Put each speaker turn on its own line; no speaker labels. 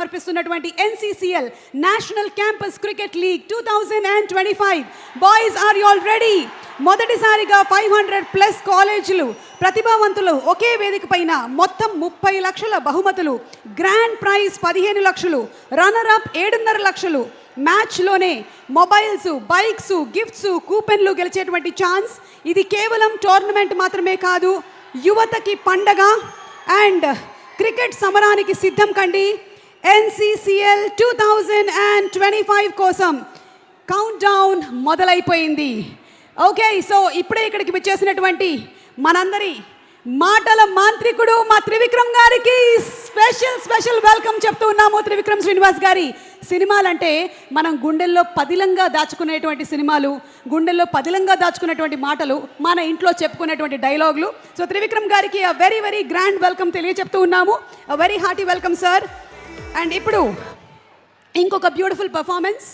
సమర్పిస్తున్నటువంటి NCCL national campus cricket league 2025 boys are you all ready? మొదటిసారిగా 500+ కాలేజీలు ప్రతిభావంతులు ఒకే వేదిక పైన మొత్తం 30 లక్షల బహుమతులు, గ్రాండ్ ప్రైజ్ 15 లక్షలు, రన్నర్ అప్ 7.5 లక్షలు, మ్యాచ్లోనే మొబైల్స్, బైక్స్, గిఫ్ట్స్, కూపెన్లు గెలిచేటువంటి ఛాన్స్. ఇది కేవలం టోర్నమెంట్ మాత్రమే కాదు, యువతకి పండగ అండ్ క్రికెట్ సమరానికి సిద్ధం కండి. NCCL 2025 కోసం కౌంట్ డౌన్ మొదలైపోయింది. ఓకే, సో ఇప్పుడే ఇక్కడికి వచ్చేసినటువంటి మనందరి మాటల మాంత్రికుడు మా త్రివిక్రమ్ గారికి స్పెషల్ వెల్కమ్ చెప్తూ ఉన్నాము. త్రివిక్రమ్ శ్రీనివాస్ గారి సినిమాలంటే మనం గుండెల్లో పదిలంగా దాచుకునేటువంటి సినిమాలు, గుండెల్లో పదిలంగా దాచుకునేటువంటి మాటలు, మన ఇంట్లో చెప్పుకునేటువంటి డైలాగులు. సో త్రివిక్రమ్ గారికి వెరీ వెరీ గ్రాండ్ వెల్కమ్ తెలియచెప్తూ ఉన్నాము. Very hearty welcome sir. And ఇప్పుడు ఇంకొక బ్యూటిఫుల్ పర్ఫార్మెన్స్